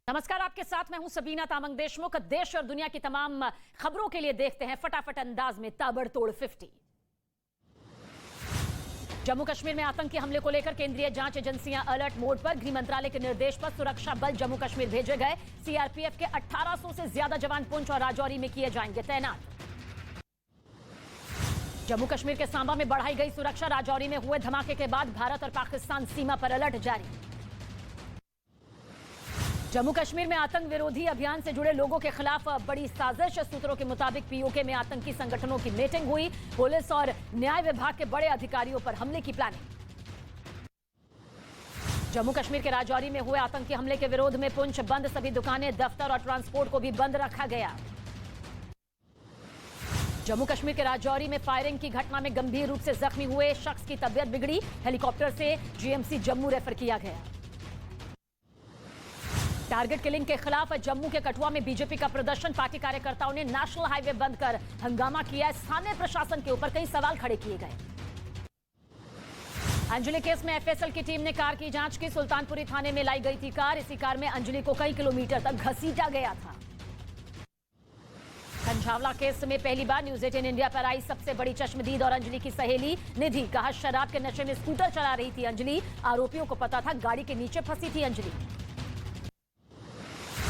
नमस्कार, आपके साथ मैं हूं सबीना तामंग देशमुख। देश और दुनिया की तमाम खबरों के लिए देखते हैं फटाफट अंदाज में ताबड़तोड़ 50। जम्मू कश्मीर में आतंकी हमले को लेकर केंद्रीय जांच एजेंसियां अलर्ट मोड पर। गृह मंत्रालय के निर्देश पर सुरक्षा बल जम्मू कश्मीर भेजे गए। सीआरपीएफ के 1800 से ज्यादा जवान पुंछ और राजौरी में किए जाएंगे तैनात। जम्मू कश्मीर के सांबा में बढ़ाई गई सुरक्षा। राजौरी में हुए धमाके के बाद भारत और पाकिस्तान सीमा पर अलर्ट जारी। जम्मू कश्मीर में आतंक विरोधी अभियान से जुड़े लोगों के खिलाफ बड़ी साजिश। सूत्रों के मुताबिक पीओके में आतंकी संगठनों की मीटिंग हुई। पुलिस और न्याय विभाग के बड़े अधिकारियों पर हमले की प्लानिंग। जम्मू कश्मीर के राजौरी में हुए आतंकी हमले के विरोध में पुंछ बंद। सभी दुकानें, दफ्तर और ट्रांसपोर्ट को भी बंद रखा गया। जम्मू कश्मीर के राजौरी में फायरिंग की घटना में गंभीर रूप से जख्मी हुए शख्स की तबीयत बिगड़ी। हेलीकॉप्टर से जीएमसी जम्मू रेफर किया गया। टारगेट किलिंग के खिलाफ जम्मू के कठुआ में बीजेपी का प्रदर्शन। पार्टी कार्यकर्ताओं ने नेशनल हाईवे बंद कर हंगामा किया। स्थानीय प्रशासन के ऊपर कई सवाल खड़े किए गए। अंजलि केस में एफएसएल की टीम ने कार की जांच की। सुल्तानपुरी थाने में लाई गई थी कार। इसी कार में अंजलि को कई किलोमीटर तक घसीटा गया था। कंझावला केस में पहली बार न्यूज 18 इंडिया पर आई सबसे बड़ी चश्मदीद और अंजलि की सहेली निधि। कहा, शराब के नशे में स्कूटर चला रही थी अंजलि। आरोपियों को पता था गाड़ी के नीचे फंसी थी अंजलि।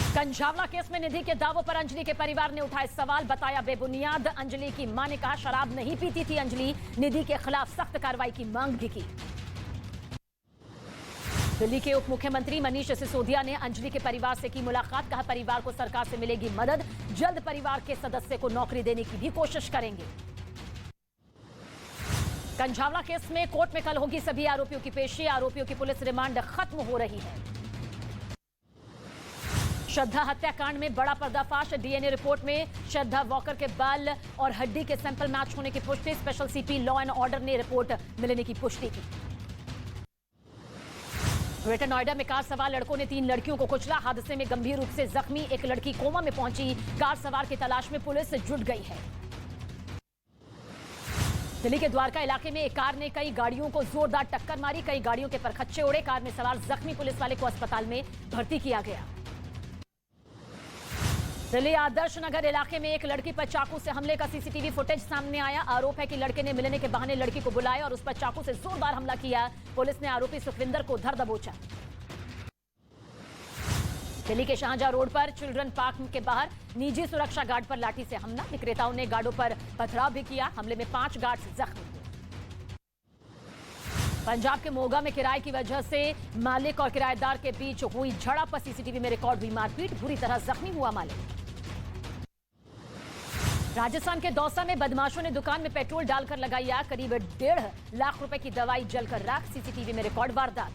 कंझावला केस में निधि के दावों पर अंजलि के परिवार ने उठाए सवाल। बताया बेबुनियाद। अंजलि की मां ने कहा शराब नहीं पीती थी अंजलि। निधि के खिलाफ सख्त कार्रवाई की मांग भी की। दिल्ली के उप मुख्यमंत्री मनीष सिसोदिया ने अंजलि के परिवार से की मुलाकात। कहा, परिवार को सरकार से मिलेगी मदद। जल्द परिवार के सदस्य को नौकरी देने की भी कोशिश करेंगे। कंझावला केस में कोर्ट में कल होगी सभी आरोपियों की पेशी। आरोपियों की पुलिस रिमांड खत्म हो रही है। श्रद्धा हत्याकांड में बड़ा पर्दाफाश। डीएनए रिपोर्ट में श्रद्धा वॉकर के बाल और हड्डी के सैंपल मैच होने की पुष्टि। Special CP law and order ने रिपोर्ट मिलने की पुष्टि की। ग्रेटर नोएडा में कार सवार लड़कों ने 3 लड़कियों को कुचला। हादसे में गंभीर रूप से जख्मी एक लड़की कोमा में पहुंची। कार सवार की तलाश में पुलिस जुट गई है। दिल्ली के द्वारका इलाके में एक कार ने कई गाड़ियों को जोरदार टक्कर मारी। कई गाड़ियों के परखच्चे उड़े। कार में सवार जख्मी पुलिस वाले को अस्पताल में भर्ती किया गया। दिल्ली आदर्श नगर इलाके में एक लड़की पर चाकू से हमले का सीसीटीवी फुटेज सामने आया। आरोप है कि लड़के ने मिलने के बहाने लड़की को बुलाया और उस पर चाकू से जोरदार हमला किया। पुलिस ने आरोपी सुखविंदर को धर दबोचा। दिल्ली के शाहजहां रोड पर चिल्ड्रन पार्क के बाहर निजी सुरक्षा गार्ड पर लाठी से हमला। विक्रेताओं ने गार्डों पर पथराव भी किया। हमले में 5 गार्ड्स जख्मी हुए। पंजाब के मोगा में किराए की वजह से मालिक और किराएदार के बीच हुई झड़प। सीसीटीवी में रिकॉर्ड हुई मारपीट। बुरी तरह जख्मी हुआ मालिक। राजस्थान के दौसा में बदमाशों ने दुकान में पेट्रोल डालकर लगाई आग। करीब 1.5 लाख रुपए की दवाई जलकर राख। सीसीटीवी में रिकॉर्ड वारदात।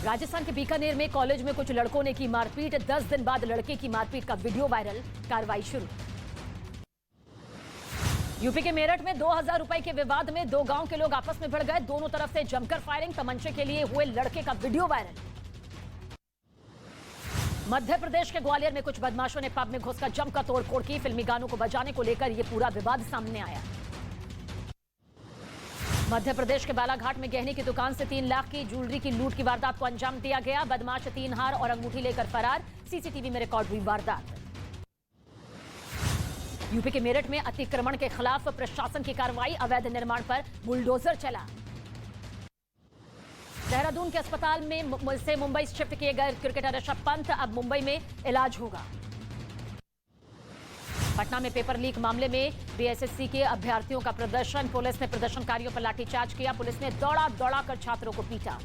राजस्थान के बीकानेर में कॉलेज में कुछ लड़कों ने की मारपीट। 10 दिन बाद लड़के की मारपीट का वीडियो वायरल। कार्रवाई शुरू। यूपी के मेरठ में 2000 रुपए के विवाद में 2 गांव के लोग आपस में भिड़ गए। दोनों तरफ से जमकर फायरिंग। तमंचे के लिए हुए लड़के का वीडियो वायरल। मध्य प्रदेश के ग्वालियर में कुछ बदमाशों ने पब में घुसकर जमकर तोड़फोड़ की। फिल्मी गानों को बजाने को लेकर यह पूरा विवाद सामने आया। मध्य प्रदेश के बालाघाट में गहने की दुकान से 3 लाख की ज्वेलरी की लूट की वारदात को अंजाम दिया गया। बदमाश 3 हार और अंगूठी लेकर फरार। सीसीटीवी में रिकॉर्ड हुई वारदात। यूपी के मेरठ में अतिक्रमण के खिलाफ प्रशासन की कार्रवाई। अवैध निर्माण पर बुलडोजर चला। देहरादून के अस्पताल में से मुंबई शिफ्ट किए गए क्रिकेटर ऋषभ पंत अब मुंबई में इलाज होगा। पटना में पेपर लीक मामले में बीएसएससी के अभ्यर्थियों का प्रदर्शन। पुलिस ने प्रदर्शनकारियों पर लाठीचार्ज किया। पुलिस ने दौड़ा कर छात्रों को पीटा।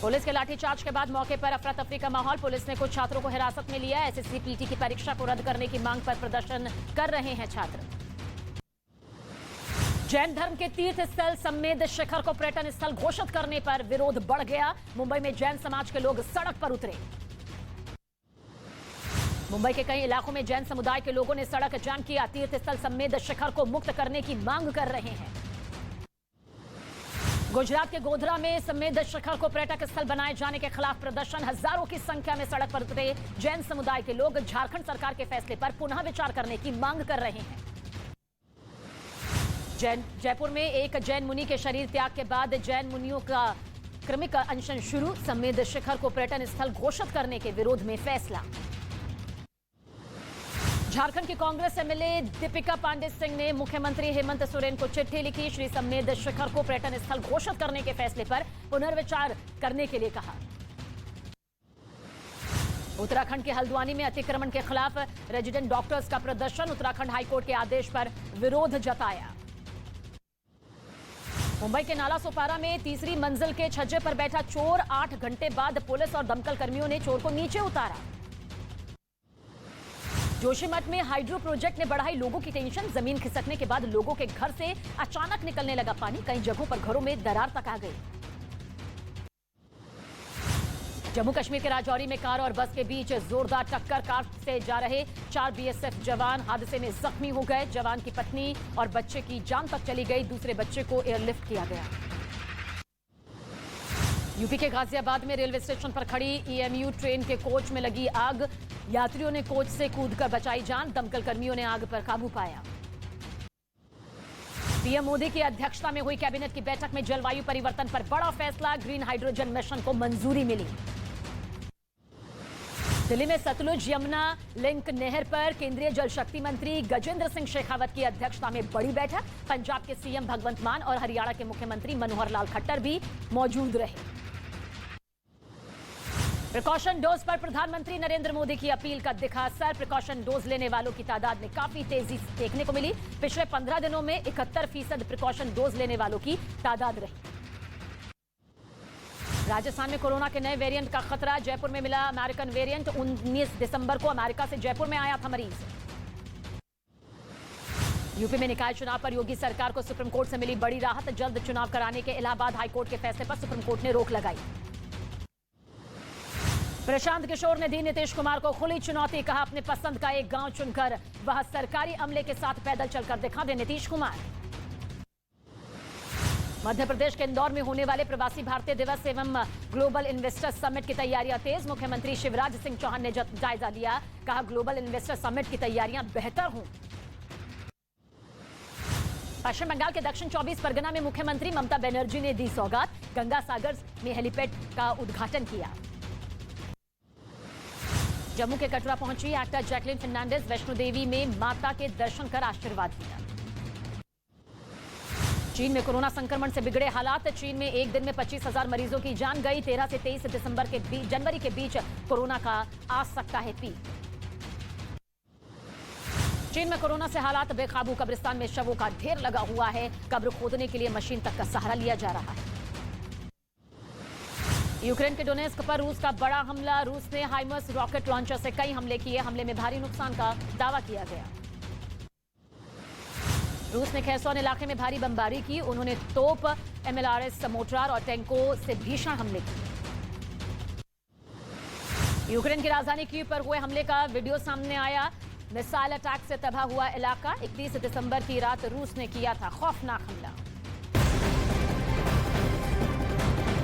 पुलिस के लाठीचार्ज के बाद मौके पर अफरा तफरी का माहौल। पुलिस ने कुछ छात्रों को हिरासत में लिया। एसएससी पीटी की परीक्षा को रद्द करने की मांग पर प्रदर्शन कर रहे हैं छात्र। जैन धर्म के तीर्थ स्थल समेत शिखर को पर्यटन स्थल घोषित करने पर विरोध बढ़ गया। मुंबई में जैन समाज के लोग सड़क पर उतरे। मुंबई के कई इलाकों में जैन समुदाय के लोगों ने सड़क जाम किया। तीर्थ स्थल समेत शिखर को मुक्त करने की मांग कर रहे हैं। गुजरात के गोधरा में समेत शिखर को पर्यटक स्थल बनाए जाने के खिलाफ प्रदर्शन। हजारों की संख्या में सड़क पर उतरे जैन समुदाय के लोग झारखंड सरकार के फैसले पर पुनः विचार करने की मांग कर रहे हैं। जयपुर में एक जैन मुनि के शरीर त्याग के बाद जैन मुनियों का क्रमिक अनशन शुरू, समेत शिखर को पर्यटन स्थल घोषित करने के विरोध में फैसला। झारखंड की कांग्रेस एमएलए दीपिका पांडे सिंह ने मुख्यमंत्री हेमंत सोरेन को चिट्ठी लिखी। श्री समेत शिखर को पर्यटन स्थल घोषित करने के फैसले पर पुनर्विचार करने के लिए कहा। उत्तराखंड के हल्द्वानी में अतिक्रमण के खिलाफ रेजिडेंट डॉक्टर्स का प्रदर्शन, उत्तराखंड हाईकोर्ट के आदेश पर विरोध जताया। मुंबई के नाला सोपारा में तीसरी मंजिल के छज्जे पर बैठा चोर, 8 घंटे बाद पुलिस और दमकल कर्मियों ने चोर को नीचे उतारा। जोशीमठ में हाइड्रो प्रोजेक्ट ने बढ़ाई लोगों की टेंशन, जमीन खिसकने के बाद लोगों के घर से अचानक निकलने लगा पानी, कई जगहों पर घरों में दरार तक आ गई। जम्मू कश्मीर के राजौरी में कार और बस के बीच जोरदार टक्कर, कार से जा रहे 4 बीएसएफ जवान हादसे में जख्मी हो गए। जवान की पत्नी और बच्चे की जान तक चली गई, दूसरे बच्चे को एयरलिफ्ट किया गया। यूपी के गाजियाबाद में रेलवे स्टेशन पर खड़ी ईएमयू ट्रेन के कोच में लगी आग, यात्रियों ने कोच से कूदकर बचाई जान, दमकल कर्मियों ने आग पर काबू पाया। पीएम मोदी की अध्यक्षता में हुई कैबिनेट की बैठक में जलवायु परिवर्तन पर बड़ा फैसला, ग्रीन हाइड्रोजन मिशन को मंजूरी मिली। दिल्ली में सतलुज यमुना लिंक नहर पर केंद्रीय जल शक्ति मंत्री गजेंद्र सिंह शेखावत की अध्यक्षता में बड़ी बैठक, पंजाब के सीएम भगवंत मान और हरियाणा के मुख्यमंत्री मनोहर लाल खट्टर भी मौजूद रहे। प्रिकॉशन डोज पर प्रधानमंत्री नरेंद्र मोदी की अपील का दिखा असर, प्रिकॉशन डोज लेने वालों की तादाद में काफी तेजी देखने को मिली। पिछले 15 दिनों में 71% प्रिकॉशन डोज लेने वालों की तादाद रही। राजस्थान में कोरोना के नए वेरिएंट का खतरा, जयपुर में मिला अमेरिकन वेरिएंट, 19 दिसंबर को अमेरिका से जयपुर में आया था मरीज। यूपी में निकाय चुनाव पर योगी सरकार को सुप्रीम कोर्ट से मिली बड़ी राहत, जल्द चुनाव कराने के इलाहाबाद हाईकोर्ट के फैसले पर सुप्रीम कोर्ट ने रोक लगाई। प्रशांत किशोर ने दी नीतीश कुमार को खुली चुनौती, कहा अपने पसंद का एक गांव चुनकर वह सरकारी अमले के साथ पैदल चलकर दिखा दे नीतीश कुमार। मध्य प्रदेश के इंदौर में होने वाले प्रवासी भारतीय दिवस एवं ग्लोबल इन्वेस्टर्स समिट की तैयारियां तेज, मुख्यमंत्री शिवराज सिंह चौहान ने जायजा लिया, कहा ग्लोबल इन्वेस्टर समिट की तैयारियां बेहतर हों। पश्चिम बंगाल के दक्षिण 24 परगना में मुख्यमंत्री ममता बनर्जी ने दी सौगात, गंगा सागर में हेलीपैड का उद्घाटन किया। जम्मू के कटरा पहुंची एक्टर जैकलिन फर्नांडिस, वैष्णो देवी में माता के दर्शन कर आशीर्वाद लिया। चीन में कोरोना संक्रमण से बिगड़े हालात, चीन में एक दिन में 25,000 मरीजों की जान गई, 13 से 23 जनवरी के बीच कोरोना का आ सकता है पीक। चीन में कोरोना से हालात बेकाबू, कब्रिस्तान में शवों का ढेर लगा हुआ है, कब्र खोदने के लिए मशीन तक का सहारा लिया जा रहा है। यूक्रेन के डोनेस्क पर रूस का बड़ा हमला, रूस ने हाइमर्स रॉकेट लॉन्चर से कई हमले किए, हमले में भारी नुकसान का दावा किया गया। रूस ने खेरसौन इलाके में भारी बमबारी की, उन्होंने तोप, एमएलआरएस मोर्टार और टैंकों से भीषण हमले किए। यूक्रेन की राजधानी कीव पर हुए हमले का वीडियो सामने आया, मिसाइल अटैक से तबाह हुआ इलाका, 31 दिसंबर की रात रूस ने किया था खौफनाक हमला।